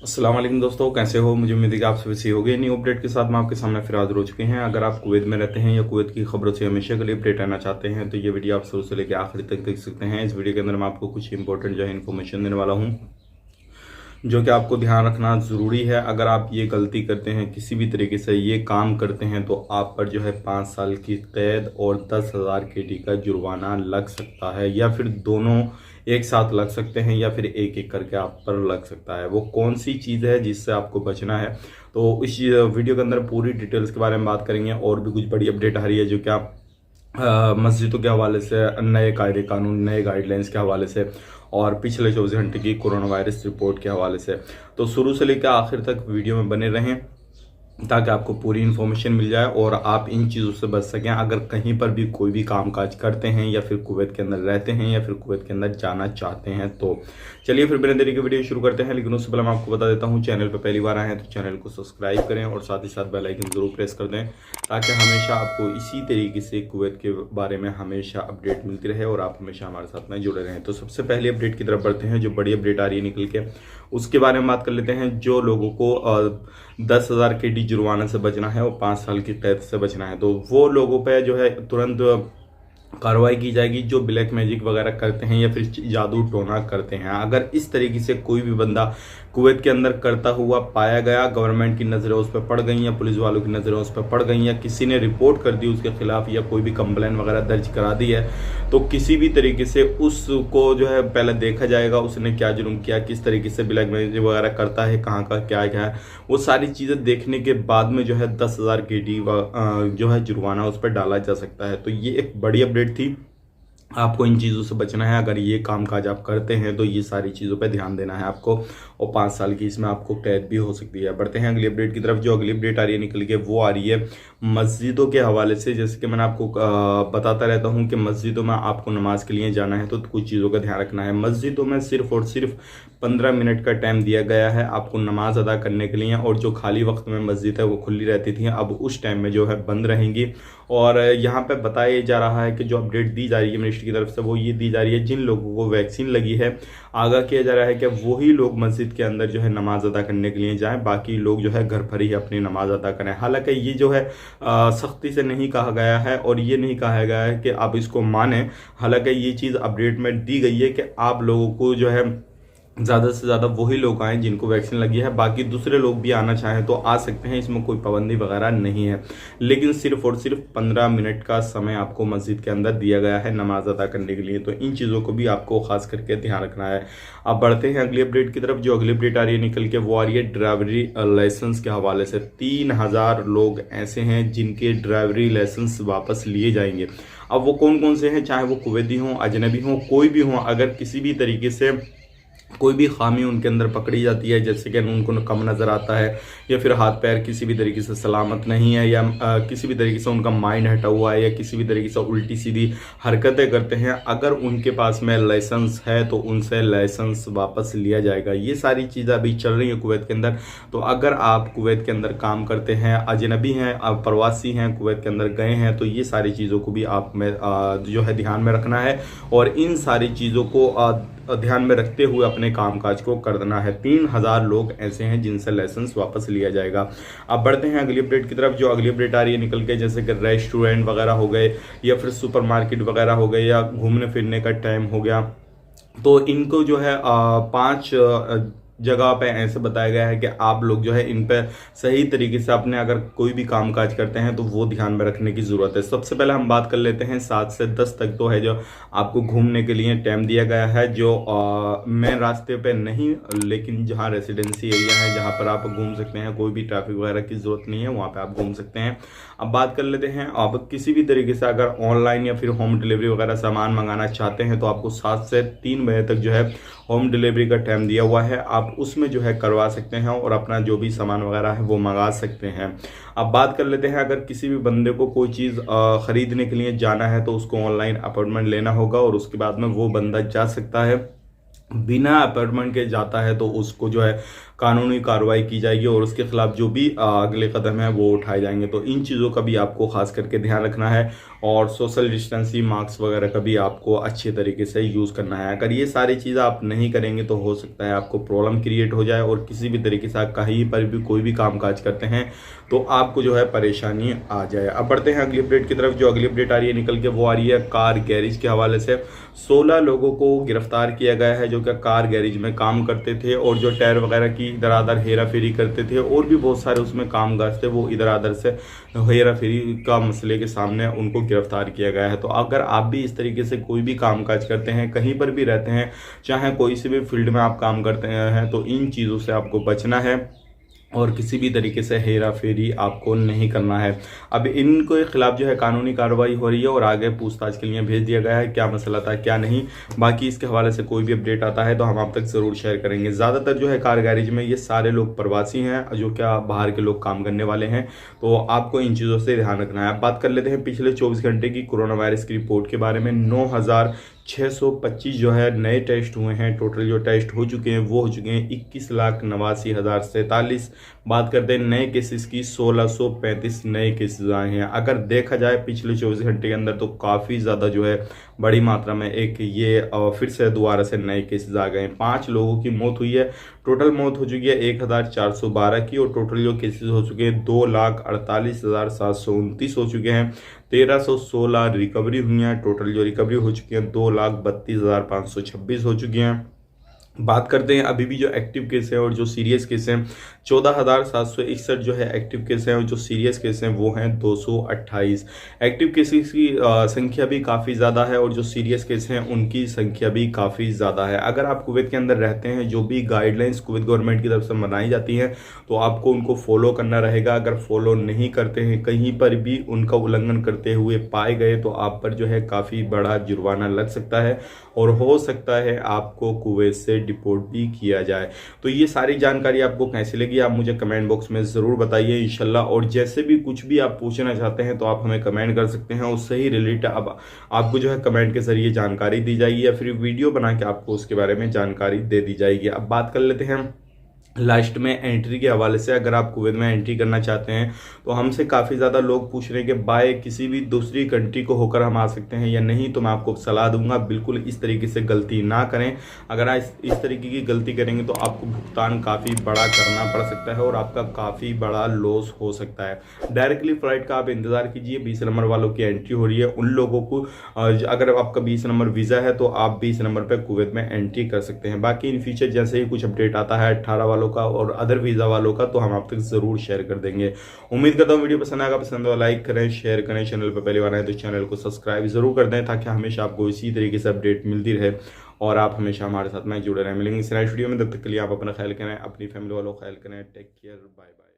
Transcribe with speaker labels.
Speaker 1: अस्सलाम वालेकुम दोस्तों, कैसे हो? मुझे उम्मीद है कि आप सभी सही हो गए। न्यू अपडेट के साथ मैं आपके सामने फिर हाजिर हो चुके हैं। अगर आप कुवैत में रहते हैं या कुवैत की खबरों से हमेशा के लिए अपडेट आना चाहते हैं तो ये वीडियो आप शुरू से लेकर आखिर तक देख सकते हैं। इस वीडियो के अंदर मैं आपको कुछ इंपॉर्टेंट जो है इन्फॉर्मेशन देने वाला हूँ, जो कि आपको ध्यान रखना ज़रूरी है। अगर आप ये गलती करते हैं, किसी भी तरीके से ये काम करते हैं, तो आप पर जो है 5 साल की कैद और 10,000 KD का जुर्माना लग सकता है, या फिर दोनों एक साथ लग सकते हैं, या फिर एक एक करके आप पर लग सकता है। वो कौन सी चीज़ है जिससे आपको बचना है, तो इस वीडियो के अंदर पूरी डिटेल्स के बारे में बात करेंगे। और भी कुछ बड़ी अपडेट आ रही है, जो कि आप मस्जिदों के हवाले से, नए कायदे कानून, नए गाइडलाइंस के हवाले से, और पिछले 24 घंटे की कोरोना वायरस रिपोर्ट के हवाले से। तो शुरू से लेकर आखिर तक वीडियो में बने रहें ताकि आपको पूरी इन्फॉर्मेशन मिल जाए और आप इन चीज़ों से बच सकें। अगर कहीं पर भी कोई भी कामकाज करते हैं, या फिर कुवैत के अंदर रहते हैं, या फिर कुवैत के अंदर जाना चाहते हैं, तो चलिए फिर बिना देरी के वीडियो शुरू करते हैं। लेकिन उससे पहले मैं आपको बता देता हूं, चैनल पर पहली बार आए हैं तो चैनल को सब्सक्राइब करें और साथ ही साथ बेल आइकन जरूर प्रेस कर दें, ताकि हमेशा आपको इसी तरीके से कुवैत के बारे में हमेशा अपडेट मिलती रहे और आप हमेशा हमारे साथ में जुड़े रहें। तो सबसे पहले अपडेट की तरफ बढ़ते हैं, जो बड़ी अपडेट आ रही है निकल के, उसके बारे में बात कर लेते हैं। जो लोगों को 10,000 KD जुर्माना से बचना है और 5 साल की कैद से बचना है, तो वो लोगों पे जो है तुरंत कार्रवाई की जाएगी जो ब्लैक मैजिक वगैरह करते हैं या फिर जादू टोना करते हैं। अगर इस तरीके से कोई भी बंदा कुवैत के अंदर करता हुआ पाया गया, गवर्नमेंट की नज़रें उस पर पड़ गई, या पुलिस वालों की नज़रें उस पर पड़ गई, या किसी ने रिपोर्ट कर दी उसके खिलाफ, या कोई भी कंप्लेन वगैरह दर्ज करा दी है, तो किसी भी तरीके से उसको जो है पहले देखा जाएगा उसने क्या जुर्म किया, किस तरीके से ब्लैक मैजिक वगैरह करता है, कहाँ का क्या क्या है, वो सारी चीज़ें देखने के बाद में जो है 10,000 KD जो है जुर्माना उस पर डाला जा सकता है। तो ये एक बड़ी अपडेट थी। आपको इन चीज़ों से बचना है। अगर ये कामकाज आप करते हैं तो ये सारी चीज़ों पे ध्यान देना है आपको, और 5 साल की इसमें आपको कैद भी हो सकती है। बढ़ते हैं अगली अपडेट की तरफ। जो अगली अपडेट आ रही है निकल के, वो आ रही है मस्जिदों के हवाले से। जैसे कि मैंने आपको बताता रहता हूँ कि मस्जिदों में आपको नमाज के लिए जाना है तो कुछ चीज़ों का ध्यान रखना है। मस्जिदों में सिर्फ और सिर्फ 15 मिनट का टाइम दिया गया है आपको नमाज अदा करने के लिए, और जो खाली वक्त में मस्जिद है वो खुली रहती थी, अब उस टाइम में जो है बंद रहेंगी। और यहाँ पे बताया जा रहा है कि जो अपडेट दी जा रही है मिनिस्ट्री की तरफ से, वो ये दी जा रही है, जिन लोगों को वैक्सीन लगी है आगाह किया जा रहा है कि वही लोग मस्जिद के अंदर जो है नमाज अदा करने के लिए जाएं, बाकी लोग जो है घर पर ही अपनी नमाज अदा करें। हालांकि ये जो है सख्ती से नहीं कहा गया है, और ये नहीं कहा गया है कि आप इसको माने। हालांकि ये चीज़ अपडेट में दी गई है कि आप लोगों को जो है ज़्यादा से ज़्यादा वही लोग आएँ जिनको वैक्सीन लगी है, बाकी दूसरे लोग भी आना चाहें तो आ सकते हैं, इसमें कोई पाबंदी वगैरह नहीं है। लेकिन सिर्फ और सिर्फ 15 मिनट का समय आपको मस्जिद के अंदर दिया गया है नमाज अदा करने के लिए। तो इन चीज़ों को भी आपको खास करके ध्यान रखना है। अब बढ़ते हैं अगली अपडेट की तरफ। जो अगली अपडेट आ रही है निकल के, वो आ रही है ड्राइवरी लाइसेंस के हवाले से। 3,000 लोग ऐसे हैं जिनके ड्राइवरी लाइसेंस वापस लिए जाएंगे। अब वो कौन कौन से हैं, चाहे वो कुवैती हों, अजनबी हों, कोई भी हों, अगर किसी भी तरीके से कोई भी खामी उनके अंदर पकड़ी जाती है, जैसे कि उनको कम नज़र आता है, या फिर हाथ पैर किसी भी तरीके से सलामत नहीं है, या किसी भी तरीके से उनका माइंड हटा हुआ है, या किसी भी तरीके से उल्टी सीधी हरकतें करते हैं, अगर उनके पास में लाइसेंस है तो उनसे लाइसेंस वापस लिया जाएगा। ये सारी चीज़ें अभी चल रही हैं कुवैत के अंदर। तो अगर आप कुवैत के अंदर काम करते हैं, अजनबी हैं, आप प्रवासी हैं, कुवैत के अंदर गए हैं, तो ये सारी चीज़ों को भी आप में जो है ध्यान में रखना है, और इन सारी चीज़ों को ध्यान में रखते हुए अपने कामकाज को कर देना है। 3,000 लोग ऐसे हैं जिनसे लाइसेंस वापस लिया जाएगा। अब बढ़ते हैं अगली अपडेट की तरफ। जो अगली अपडेट आ रही है निकल के, जैसे कि रेस्टोरेंट वगैरह हो गए, या फिर सुपरमार्केट वगैरह हो गए, या घूमने फिरने का टाइम हो गया, तो इनको जो है 5 जगह पे ऐसे बताया गया है कि आप लोग जो है इन पे सही तरीके से अपने अगर कोई भी कामकाज करते हैं तो वो ध्यान में रखने की ज़रूरत है। सबसे पहले हम बात कर लेते हैं 7 से 10 तक तो है जो आपको घूमने के लिए टाइम दिया गया है, जो मेन रास्ते पे नहीं, लेकिन जहाँ रेसिडेंसी एरिया है जहाँ पर आप घूम सकते हैं, कोई भी ट्रैफिक वगैरह की ज़रूरत नहीं है, वहाँ पर आप घूम सकते हैं। अब बात कर लेते हैं, आप किसी भी तरीके से अगर ऑनलाइन या फिर होम डिलीवरी वगैरह सामान मंगाना चाहते हैं तो आपको 7 से 3 बजे तक जो है होम डिलीवरी का टाइम दिया हुआ है, आप उसमें जो है करवा सकते हैं और अपना जो भी सामान वगैरह है वो मंगा सकते हैं। अब बात कर लेते हैं, अगर किसी भी बंदे को कोई चीज़ ख़रीदने के लिए जाना है तो उसको ऑनलाइन अपॉइंटमेंट लेना होगा, और उसके बाद में वो बंदा जा सकता है बिना अपॉइंटमेंट के जाता है तो उसको जो है कानूनी कार्रवाई की जाएगी और उसके खिलाफ जो भी अगले कदम है वो उठाए जाएंगे। तो इन चीज़ों का भी आपको खास करके ध्यान रखना है और सोशल डिस्टेंसिंग, मास्क वगैरह का भी आपको अच्छे तरीके से यूज़ करना है। अगर ये सारी चीज़ें आप नहीं करेंगे तो हो सकता है आपको प्रॉब्लम क्रिएट हो जाए और किसी भी तरीके से आप कहीं पर भी कोई भी काम काज करते हैं तो आपको जो है परेशानी आ जाए। अब बढ़ते हैं अगली अपडेट की तरफ। जो अगली अपडेट आ रही है निकल के वो आ रही है कार गैरेज के हवाले से। 16 लोगों को गिरफ्तार किया गया है जो कि कार गैरेज में काम करते थे और जो टायर वगैरह की इधर उधर हेरा फेरी करते थे और भी बहुत सारे उसमें कामगार थे, वो इधर उधर से हेरा फेरी का मसले के सामने उनको गिरफ्तार किया गया है। तो अगर आप भी इस तरीके से कोई भी कामकाज करते हैं, कहीं पर भी रहते हैं, चाहे कोई से भी फील्ड में आप काम करते हैं, तो इन चीज़ों से आपको बचना है और किसी भी तरीके से हेरा फेरी आपको नहीं करना है। अब इनके खिलाफ जो है कानूनी कार्रवाई हो रही है और आगे पूछताछ के लिए भेज दिया गया है, क्या मसला था क्या नहीं। बाकी इसके हवाले से कोई भी अपडेट आता है तो हम आप तक ज़रूर शेयर करेंगे। ज़्यादातर जो है कार गैरेज में ये सारे लोग प्रवासी हैं जो क्या बाहर के लोग काम करने वाले हैं, तो आपको इन चीज़ों से ध्यान रखना है। अब बात कर लेते हैं पिछले 24 घंटे की कोरोना वायरस की रिपोर्ट के बारे में। 9,625 जो है नए टेस्ट हुए हैं। टोटल जो टेस्ट हो चुके हैं वो हो चुके हैं 21,89,047। बात करते हैं नए केसेस की, 1,635 नए केसेस आए हैं। अगर देखा जाए पिछले 24 घंटे के अंदर तो काफ़ी ज़्यादा जो है बड़ी मात्रा में एक ये फिर से दोबारा से नए केसेस आ गए हैं। 5 लोगों की मौत हुई है। टोटल मौत हो चुकी है 1,412 की और टोटल जो केसेस हो चुके हैं 2,48,729 हो चुके हैं। 1,316 रिकवरी हुई हैं। टोटल जो रिकवरी हो चुकी है 2,32,526 हो चुकी हैं। बात करते हैं अभी भी जो एक्टिव केस हैं और जो सीरियस केस हैं, 14,761 जो है एक्टिव केस हैं और जो सीरियस केस हैं वो हैं 228। एक्टिव केसेस की संख्या भी काफ़ी ज़्यादा है और जो सीरियस केस हैं उनकी संख्या भी काफ़ी ज़्यादा है। अगर आप कुवैत के अंदर रहते हैं, जो भी गाइडलाइंस कुवैत गवर्नमेंट की तरफ से बनाई जाती हैं तो आपको उनको फॉलो करना रहेगा। अगर फॉलो नहीं करते हैं, कहीं पर भी उनका उल्लंघन करते हुए पाए गए तो आप पर जो है काफ़ी बड़ा जुर्माना लग सकता है और हो सकता है आपको कुवैत से डिपोर्ट भी किया जाए। तो ये सारी जानकारी आपको कैसी लगी आप मुझे कमेंट बॉक्स में ज़रूर बताइए इंशाल्लाह। और जैसे भी कुछ भी आप पूछना चाहते हैं तो आप हमें कमेंट कर सकते हैं, उससे ही रिलेटेड अब आपको जो है कमेंट के जरिए जानकारी दी जाएगी या फिर वीडियो बना के आपको उसके बारे में जानकारी दे दी जाएगी। अब बात कर लेते हैं लास्ट में एंट्री के हवाले से। अगर आप कुवैत में एंट्री करना चाहते हैं तो हमसे काफ़ी ज़्यादा लोग पूछ रहे हैं कि बाय किसी भी दूसरी कंट्री को होकर हम आ सकते हैं या नहीं। तो मैं आपको सलाह दूंगा बिल्कुल इस तरीके से गलती ना करें। अगर आप इस तरीके की गलती करेंगे तो आपको भुगतान काफ़ी बड़ा करना पड़ सकता है और आपका काफ़ी बड़ा लॉस हो सकता है। डायरेक्टली फ़्लाइट का आप इंतज़ार कीजिए। 20 नंबर वालों की एंट्री हो रही है, उन लोगों को अगर आपका 20 नंबर वीज़ा है तो आप 20 नंबर पर कुवैत में एंट्री कर सकते हैं। बाकी इन फ्यूचर जैसे ही कुछ अपडेट आता है 18 वालों का और अदर वीज़ा वालों का तो हम आप तक जरूर शेयर कर देंगे। उम्मीद करता हूँ वीडियो पसंद आएगा। पसंद हो लाइक करें, शेयर करें। चैनल पर पहली बार आए तो चैनल को सब्सक्राइब जरूर कर दें ताकि हमेशा आपको इसी तरीके से अपडेट मिलती रहे और आप हमेशा हमारे साथ में जुड़े रहें। मिलेंगे इस नेक्स्ट वीडियो में, तब तक के लिए आप अपना ख्याल करें, अपनी फैमिली वालों का ख्याल करें। Take care, bye bye.